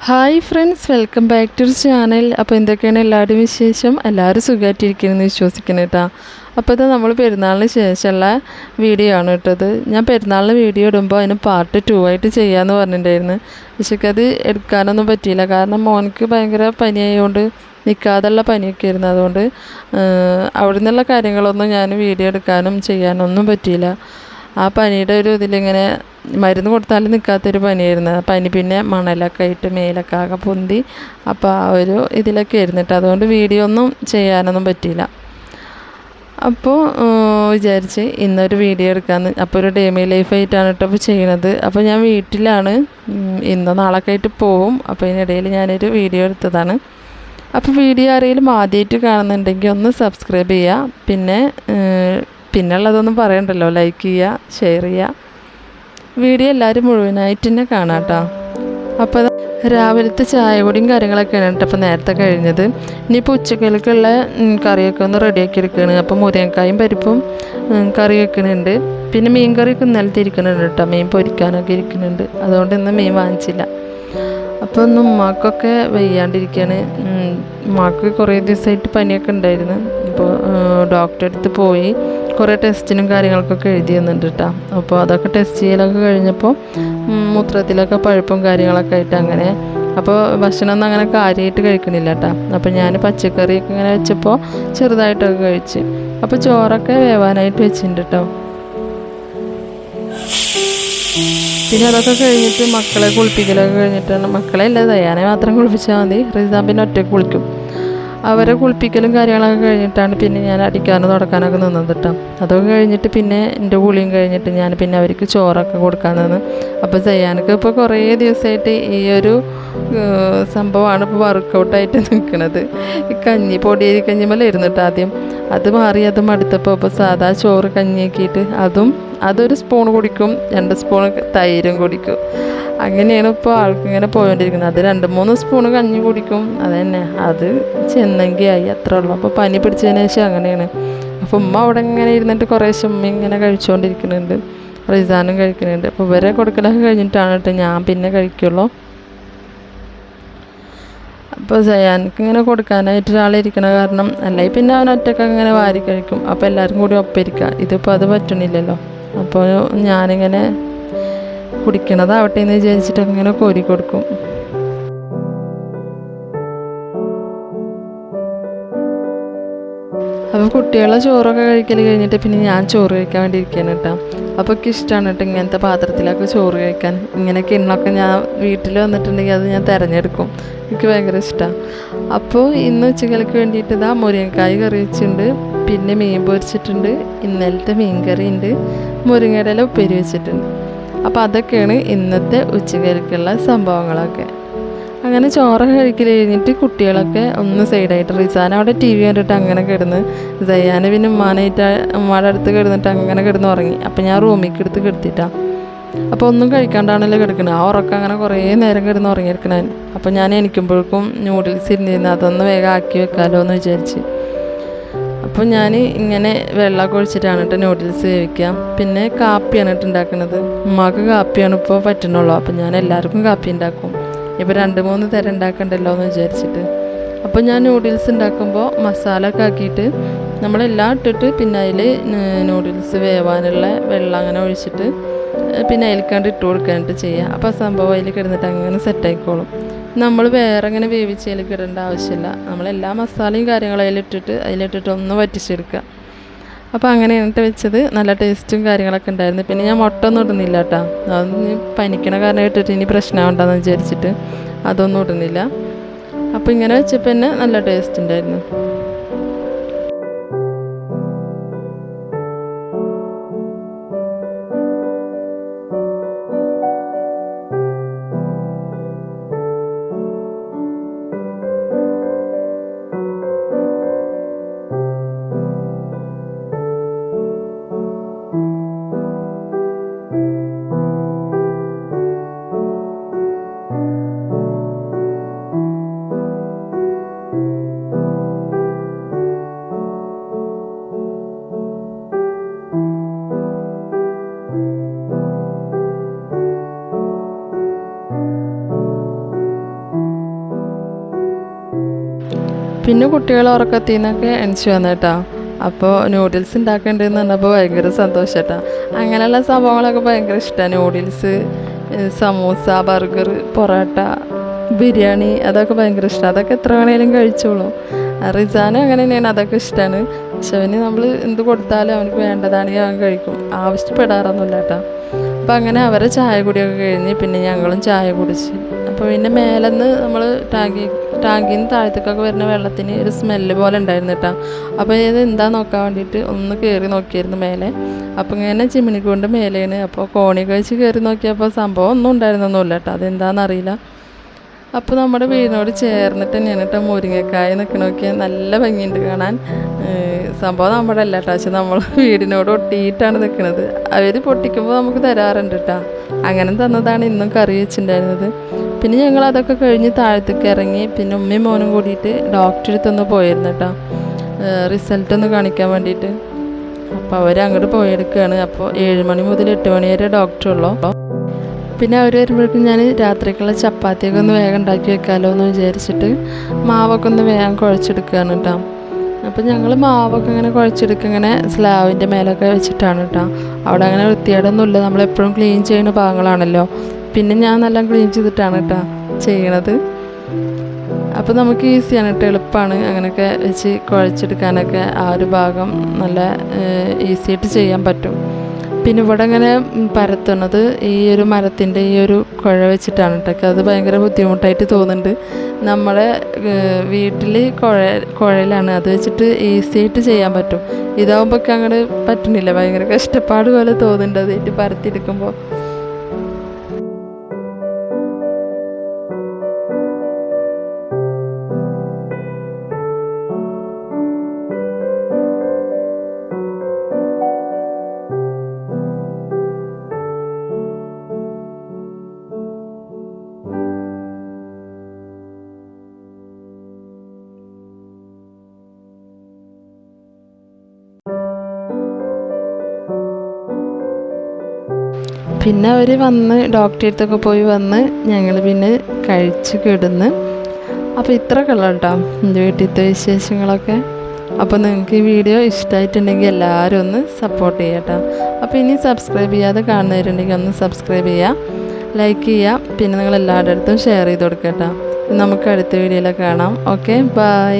Hi friends, welcome back to channel. അപ്പോൾ എന്തൊക്കെയാണ് എല്ലാവരുടെയും വിശേഷം? എല്ലാവരും സുഖമായിട്ടിരിക്കുമെന്ന് വിശ്വസിക്കുന്നു കേട്ടോ. അപ്പോൾ ഇത് നമ്മൾ പെരുന്നാളിന് ശേഷമുള്ള വീഡിയോ ആണ് കേട്ടത്. ഞാൻ പെരുന്നാളിന് വീഡിയോ ഇടുമ്പോൾ അതിന് പാർട്ട് 2 ആയിട്ട് ചെയ്യാമെന്ന് പറഞ്ഞിട്ടുണ്ടായിരുന്നു. പക്ഷേ അത് എടുക്കാനൊന്നും പറ്റിയില്ല. കാരണം മോനക്ക് ഭയങ്കര പനിയായതുകൊണ്ട് നിൽക്കാതെയുള്ള പനിയൊക്കെ ആയിരുന്നു. അതുകൊണ്ട് അവിടെ നിന്നുള്ള കാര്യങ്ങളൊന്നും ഞാൻ വീഡിയോ എടുക്കാനും ചെയ്യാനൊന്നും പറ്റിയില്ല. ആ പനിയുടെ ഒരു ഇതിലിങ്ങനെ മരുന്ന് കൊടുത്താലും നിൽക്കാത്തൊരു പനിയായിരുന്നു. പനി പിന്നെ മണലൊക്കെ ആയിട്ട് മേലൊക്കെ ആകെ പൊന്തി. അപ്പോൾ ആ ഒരു ഇതിലൊക്കെ ആയിരുന്നിട്ട് അതുകൊണ്ട് വീഡിയോ ഒന്നും ചെയ്യാനൊന്നും പറ്റിയില്ല. അപ്പോൾ വിചാരിച്ച് ഇന്നൊരു വീഡിയോ എടുക്കാമെന്ന്. അപ്പോൾ ഒരു ഡേ മൈ ലൈഫ് ആയിട്ടാണ് കേട്ടോ അപ്പോൾ ചെയ്യണത്. അപ്പോൾ ഞാൻ വീട്ടിലാണ്, ഇന്നോ നാളൊക്കെ ആയിട്ട് പോവും. അപ്പോൾ ഇതിനിടയിൽ ഞാനൊരു വീഡിയോ എടുത്തതാണ്. അപ്പോൾ വീഡിയോ ആരെങ്കിലും ആദ്യമായിട്ട് കാണുന്നുണ്ടെങ്കിൽ ഒന്ന് സബ്സ്ക്രൈബ് ചെയ്യുക. പിന്നെ ഉള്ളതൊന്നും പറയണ്ടല്ലോ, ലൈക്ക് ചെയ്യുക, ഷെയർ ചെയ്യുക. വീഡിയോ എല്ലാവരും മുഴുവനായിട്ട് തന്നെ കാണാം കേട്ടോ. അപ്പോൾ രാവിലത്തെ ചായ കൂടിയും കാര്യങ്ങളൊക്കെയാണ് കേട്ടോ അപ്പോൾ നേരത്തെ കഴിഞ്ഞത്. ഇനിയിപ്പോൾ ഉച്ചക്കലേക്കുള്ള കറിയൊക്കെ ഒന്ന് റെഡിയാക്കി എടുക്കുകയാണ്. അപ്പോൾ മുരിങ്ങക്കായും പരിപ്പും കറി വെക്കുന്നുണ്ട്. പിന്നെ മീൻ കറിയൊക്കെ ഇന്നലത്തെ ഇരിക്കുന്നുണ്ട് കേട്ടോ. മീൻ പൊരിക്കാനൊക്കെ ഇരിക്കുന്നുണ്ട്. അതുകൊണ്ട് ഇന്ന് മീൻ വാങ്ങിച്ചില്ല. അപ്പോൾ ഒന്ന് ഉമ്മാക്കൊക്കെ വയ്യാണ്ടിരിക്കുകയാണ്. ഉമ്മാക്ക് കുറേ ദിവസമായിട്ട് പനിയൊക്കെ ഉണ്ടായിരുന്നു. ഇപ്പോൾ ഡോക്ടറെ അടുത്ത് പോയി കുറേ ടെസ്റ്റിനും കാര്യങ്ങൾക്കൊക്കെ എഴുതി തന്നിട്ടുണ്ട് കേട്ടോ. അപ്പോൾ അതൊക്കെ ടെസ്റ്റ് ചെയ്യലൊക്കെ കഴിഞ്ഞപ്പോൾ മൂത്രത്തിലൊക്കെ പഴുപ്പും കാര്യങ്ങളൊക്കെ ആയിട്ട് അങ്ങനെ. അപ്പോൾ ഭക്ഷണമൊന്നും അങ്ങനെ കാര്യമായിട്ട് കഴിക്കണില്ല കേട്ടോ. അപ്പോൾ ഞാൻ പച്ചക്കറിയൊക്കെ ഇങ്ങനെ വെച്ചപ്പോൾ ചെറുതായിട്ടൊക്കെ കഴിച്ച്. അപ്പോൾ ചോറൊക്കെ വേവാനായിട്ട് വെച്ചിട്ടുണ്ട് കേട്ടോ. പിന്നെ അതൊക്കെ കഴിഞ്ഞിട്ട് മക്കളെ കുളിപ്പിക്കലൊക്കെ കഴിഞ്ഞിട്ടാണ്, മക്കളെ അല്ല ദയാനെ മാത്രം കുളിപ്പിച്ചാൽ മതി. റിസാൻ പിന്നെ ഒറ്റയ്ക്ക് കുളിക്കും. അവരെ കുളിപ്പിക്കലും കാര്യങ്ങളൊക്കെ കഴിഞ്ഞിട്ടാണ് പിന്നെ ഞാൻ അടിക്കാനും തുടക്കാനൊക്കെ നിന്നത് കേട്ടോ. അതൊക്കെ കഴിഞ്ഞിട്ട് പിന്നെ എൻ്റെ കുളിയും കഴിഞ്ഞിട്ട് ഞാൻ പിന്നെ അവർക്ക് ചോറൊക്കെ കൊടുക്കാൻ നിന്ന്. അപ്പോൾ ചെയ്യാനൊക്കെ ഇപ്പോൾ കുറേ ദിവസമായിട്ട് ഈ ഒരു സംഭവമാണ് ഇപ്പോൾ വർക്കൗട്ടായിട്ട് നിൽക്കുന്നത്. ഈ പൊടിയരി കഞ്ഞിമേലായിരുന്നു കേട്ടോ ആദ്യം. അത് മാറി അത് മടുത്തപ്പോൾ ഇപ്പോൾ സാധാ ചോറ് കഞ്ഞിയാക്കിയിട്ട് അതൊരു സ്പൂൺ കുടിക്കും, 2 സ്പൂൺ തൈരും കുടിക്കും. അങ്ങനെയാണ് ഇപ്പോൾ ആൾക്കിങ്ങനെ പോയോണ്ടിരിക്കുന്നത്. അത് 2-3 സ്പൂണ് കഞ്ഞി കുടിക്കും. അത് തന്നെ, അത് ചെന്നെങ്കിൽ ആയി, അത്രേ ഉള്ളൂ. അപ്പോൾ പനി പിടിച്ചതിന് ശേഷം അങ്ങനെയാണ്. അപ്പോൾ ഉമ്മ അവിടെ ഇങ്ങനെ ഇരുന്നിട്ട് കുറേശ്ശെ ഉമ്മ ഇങ്ങനെ കഴിച്ചുകൊണ്ടിരിക്കുന്നുണ്ട്, റിസാനും കഴിക്കുന്നുണ്ട്. അപ്പോൾ ഇവരെ കൊടുക്കലൊക്കെ കഴിഞ്ഞിട്ടാണ് കേട്ടോ ഞാൻ പിന്നെ കഴിക്കുള്ളൂ. അപ്പോൾ സയാനക്ക് ഇങ്ങനെ കൊടുക്കാനായിട്ട് ഒരാളിരിക്കണ കാരണം അല്ലെങ്കിൽ പിന്നെ അവൻ ഒറ്റയ്ക്ക് അങ്ങനെ വാരി കഴിക്കും. അപ്പോൾ എല്ലാവരും കൂടി ഒപ്പിരിക്കുക. ഇതിപ്പോൾ അത് പറ്റണില്ലല്ലോ. അപ്പോൾ ഞാനിങ്ങനെ കുടിക്കണതാവട്ടെ എന്ന് വിചാരിച്ചിട്ട് അങ്ങനെ കോരി കൊടുക്കും. അപ്പോൾ കുട്ടികളെ ചോറൊക്കെ കഴിക്കൽ കഴിഞ്ഞിട്ട് പിന്നെ ഞാൻ ചോറ് കഴിക്കാൻ വേണ്ടി ഇരിക്കുകയാണ് കേട്ടോ. അപ്പോൾ എനിക്ക് ഇഷ്ടമാണ് കേട്ടോ ഇങ്ങനത്തെ പാത്രത്തിലൊക്കെ ചോറ് കഴിക്കാൻ. ഇങ്ങനെ കിണ്ണൊക്കെ ഞാൻ വീട്ടിൽ വന്നിട്ടുണ്ടെങ്കിൽ അത് ഞാൻ തിരഞ്ഞെടുക്കും. എനിക്ക് ഭയങ്കര ഇഷ്ടമാണ്. അപ്പോൾ ഇന്ന് ഉച്ചക്കലക്ക് വേണ്ടിയിട്ട് ഇതാ മുരിങ്ങക്കായ് കറി വെച്ചിട്ടുണ്ട്, പിന്നെ മീൻ പൊരിച്ചിട്ടുണ്ട്, ഇന്നലത്തെ മീൻ കറി ഉണ്ട്, മുരിങ്ങയുടെ ഇല ഉപ്പേരി വെച്ചിട്ടുണ്ട്. അപ്പോൾ അതൊക്കെയാണ് ഇന്നത്തെ ഉച്ചക്കലക്കുള്ള സംഭവങ്ങളൊക്കെ. അങ്ങനെ ചോറൊക്കെ കഴിക്കൽ കഴിഞ്ഞിട്ട് കുട്ടികളൊക്കെ ഒന്ന് സൈഡായിട്ട്, റിസാൻ അവിടെ TV കണ്ടിട്ട് അങ്ങനെ കിടന്ന്, സയ്യാന് പിന്നെ ഉമ്മാടെ അടുത്ത് കിടന്നിട്ട് അങ്ങനെ കിടന്ന് ഉറങ്ങി. അപ്പോൾ ഞാൻ റൂമിലേക്ക് എടുത്ത് കിടത്തിയിട്ടാണ്. അപ്പോൾ ഒന്നും കഴിക്കാണ്ടാണല്ലോ കിടക്കുന്നത്. ആ ഉറക്കം അങ്ങനെ കുറേ നേരം കിടന്ന് ഉറങ്ങിയിരിക്കണേ. അപ്പോൾ ഞാൻ എണീക്കുമ്പോഴേക്കും ന്യൂഡിൽസ് ഇരുന്നിരുന്നു, അതൊന്ന് വേഗം ആക്കി വെക്കാമല്ലോ എന്ന് വിചാരിച്ച്. അപ്പോൾ ഞാൻ ഇങ്ങനെ വെള്ളമൊക്കെ ഒഴിച്ചിട്ടാണ് കേട്ടോ ന്യൂഡിൽസ് വേവിക്കുക. പിന്നെ കാപ്പിയാണ് കേട്ടോ ഉണ്ടാക്കുന്നത്. ഉമ്മാക്ക് കാപ്പിയാണ് ഇപ്പോൾ പറ്റണുള്ളൂ. അപ്പോൾ ഞാൻ എല്ലാവർക്കും കാപ്പി ഉണ്ടാക്കും. ഇപ്പോൾ 2-3 തരം ഉണ്ടാക്കണ്ടല്ലോ എന്ന് വിചാരിച്ചിട്ട്. അപ്പോൾ ഞാൻ നൂഡിൽസ് ഉണ്ടാക്കുമ്പോൾ മസാല ഒക്കെ ആക്കിയിട്ട് നമ്മളെല്ലാം ഇട്ടിട്ട് പിന്നെ അതിൽ നൂഡിൽസ് വേവാനുള്ള വെള്ളം അങ്ങനെ ഒഴിച്ചിട്ട് പിന്നെ അതിൽക്കാണ്ട് ഇട്ട് കൊടുക്കാനായിട്ട് ചെയ്യുക. അപ്പോൾ ആ സംഭവം അതിൽ കിടന്നിട്ട് അങ്ങനെ സെറ്റായിക്കോളും. നമ്മൾ വേറെ അങ്ങനെ വേവിച്ചതിലേക്ക് ഇടേണ്ട ആവശ്യമില്ല. നമ്മളെല്ലാ മസാലയും കാര്യങ്ങളും അതിലിട്ടിട്ട് ഒന്ന് വറ്റിച്ചെടുക്കുക. അപ്പോൾ അങ്ങനെയാണ് വെച്ചത്. നല്ല ടേസ്റ്റും കാര്യങ്ങളൊക്കെ ഉണ്ടായിരുന്നു. പിന്നെ ഞാൻ മുട്ട ഒന്നും ഇടുന്നില്ല കേട്ടോ. അതൊന്ന് പനിക്കണ കാരണം ഇട്ടിട്ട് ഇനി പ്രശ്നമുണ്ടെന്ന് വിചാരിച്ചിട്ട് അതൊന്നും ഇടുന്നില്ല. അപ്പോൾ ഇങ്ങനെ വെച്ചപ്പോൾ തന്നെ നല്ല ടേസ്റ്റ് ഉണ്ടായിരുന്നു. പിന്നെ കുട്ടികൾ ഉറക്കത്തിൽ നിന്നൊക്കെ എണിച്ച് വന്നു കേട്ടോ. അപ്പോൾ നൂഡിൽസ് ഉണ്ടാക്കേണ്ടതെന്ന് പറഞ്ഞപ്പോൾ ഭയങ്കര സന്തോഷം കേട്ടോ. അങ്ങനെയുള്ള സംഭവങ്ങളൊക്കെ ഭയങ്കര ഇഷ്ടമാണ്. നൂഡിൽസ്, സമൂസ, ബർഗർ, പൊറോട്ട, ബിരിയാണി അതൊക്കെ ഭയങ്കര ഇഷ്ടമാണ്. അതൊക്കെ എത്ര വേണേലും കഴിച്ചോളും. റിസാനും അങ്ങനെ തന്നെയാണ്, അതൊക്കെ ഇഷ്ടമാണ്. പക്ഷെ അവന് നമ്മൾ എന്ത് കൊടുത്താലും അവനക്ക് വേണ്ടതാണെങ്കിൽ അവൻ കഴിക്കും, ആവശ്യപ്പെടാറൊന്നുമില്ല കേട്ടോ. അപ്പോൾ അങ്ങനെ അവരെ ചായ കുടിയൊക്കെ കഴിഞ്ഞ് പിന്നെ ഞങ്ങളും ചായ കുടിച്ച്. അപ്പോൾ പിന്നെ മേലെന്ന് നമ്മൾ ടാങ്കിൽ നിന്ന് താഴത്തേക്കൊക്കെ വരുന്ന വെള്ളത്തിന് ഒരു സ്മെല്ല് പോലെ ഉണ്ടായിരുന്നു കേട്ടോ. അപ്പോൾ ഇത് എന്താ നോക്കാൻ വേണ്ടിയിട്ട് ഒന്ന് കയറി നോക്കിയായിരുന്നു മേലെ. അപ്പോൾ ഇങ്ങനെ ചിമ്മിണിക്കൊണ്ട് മേലെയാണ്. അപ്പോൾ കോണി കഴിച്ച് കയറി നോക്കിയപ്പോൾ സംഭവം ഒന്നും ഉണ്ടായിരുന്നൊന്നുമില്ല കേട്ടോ. അതെന്താണെന്നറിയില്ല. അപ്പോൾ നമ്മുടെ വീടിനോട് ചേർന്നിട്ട് തന്നെയാണ് കേട്ടോ മുരിങ്ങക്കായ നിൽക്കണമൊക്കെ നല്ല ഭംഗിയുണ്ട് കാണാൻ. സംഭവം നമ്മുടെ അല്ല കേട്ടോ, പക്ഷെ നമ്മൾ വീടിനോട് ഒട്ടിയിട്ടാണ് നിൽക്കുന്നത്. അവർ പൊട്ടിക്കുമ്പോൾ നമുക്ക് തരാറുണ്ട് കേട്ടോ. അങ്ങനെ തന്നതാണ് ഇന്നും കറി വെച്ചിട്ടുണ്ടായിരുന്നത്. പിന്നെ ഞങ്ങൾ അതൊക്കെ കഴിഞ്ഞ് താഴത്തേക്ക് ഇറങ്ങി. പിന്നെ ഉമ്മയും മോനും കൂടിയിട്ട് ഡോക്ടറെ അടുത്തൊന്ന് പോയിരുന്നു കേട്ടോ, റിസൾട്ട് ഒന്ന് കാണിക്കാൻ വേണ്ടിയിട്ട്. അപ്പോൾ അവർ അങ്ങോട്ട് പോയെടുക്കുകയാണ്. അപ്പോൾ 7 മണി മുതൽ 8 മണി വരെ ഡോക്ടറുള്ളൂ. പിന്നെ അവർ വരുമ്പോഴേക്കും ഞാൻ രാത്രിക്കുള്ള ചപ്പാത്തിയൊക്കെ ഒന്ന് വേഗം ഉണ്ടാക്കി വെക്കാമല്ലോ എന്ന് വിചാരിച്ചിട്ട് മാവൊക്കെ ഒന്ന് വേഗം കുഴച്ചെടുക്കുകയാണ് കേട്ടോ. അപ്പോൾ ഞങ്ങൾ മാവൊക്കെ ഇങ്ങനെ കുഴച്ചെടുക്കുക ഇങ്ങനെ സ്ലാവിൻ്റെ മേലൊക്കെ വെച്ചിട്ടാണ് കേട്ടോ. അവിടെ അങ്ങനെ വൃത്തിയേടൊന്നുമില്ല, നമ്മളെപ്പോഴും ക്ലീൻ ചെയ്യുന്ന ഭാഗങ്ങളാണല്ലോ. പിന്നെ ഞാൻ നല്ല ക്ലീൻ ചെയ്തിട്ടാണ് കേട്ടോ ചെയ്യണത്. അപ്പോൾ നമുക്ക് ഈസിയാണ് കേട്ടോ, എളുപ്പമാണ് അങ്ങനെയൊക്കെ വെച്ച് കുഴച്ചെടുക്കാനൊക്കെ. ആ ഒരു ഭാഗം നല്ല ഈസിയായിട്ട് ചെയ്യാൻ പറ്റും. പിന്നെ ഇവിടെ ഇങ്ങനെ പരത്തുന്നത് ഈ ഒരു മരത്തിൻ്റെ ഈ ഒരു കുഴ വെച്ചിട്ടാണ് കേട്ടോ. അത് ഭയങ്കര ബുദ്ധിമുട്ടായിട്ട് തോന്നുന്നുണ്ട്. നമ്മുടെ വീട്ടിൽ കുഴലാണ്, അത് വെച്ചിട്ട് ഈസിയായിട്ട് ചെയ്യാൻ പറ്റും. ഇതാവുമ്പോഴൊക്കെ അങ്ങോട്ട് പറ്റുന്നില്ല, ഭയങ്കര കഷ്ടപ്പാട് പോലെ തോന്നുന്നുണ്ട് അതായിട്ട് പരത്തിയെടുക്കുമ്പോൾ. പിന്നെ അവർ വന്ന് ഡോക്ടറെ അടുത്തൊക്കെ പോയി വന്ന് ഞങ്ങൾ പിന്നെ കഴിച്ച് കിടന്ന്. അപ്പോൾ ഇത്രയൊക്കെ ഉള്ളൂ കേട്ടോ എൻ്റെ വീട്ടിലത്തെ വിശേഷങ്ങളൊക്കെ. അപ്പോൾ നിങ്ങൾക്ക് ഈ വീഡിയോ ഇഷ്ടമായിട്ടുണ്ടെങ്കിൽ എല്ലാവരും ഒന്ന് സപ്പോർട്ട് ചെയ്യുക കേട്ടോ. അപ്പോൾ ഇനി സബ്സ്ക്രൈബ് ചെയ്യാതെ കാണുന്നവരുണ്ടെങ്കിൽ ഒന്ന് സബ്സ്ക്രൈബ് ചെയ്യുക, ലൈക്ക് ചെയ്യുക, പിന്നെ നിങ്ങൾ എല്ലാവരുടെ അടുത്തും ഷെയർ ചെയ്ത് കൊടുക്കുക കേട്ടോ. നമുക്ക് അടുത്ത വീഡിയോയിൽ കാണാം. Okay, by.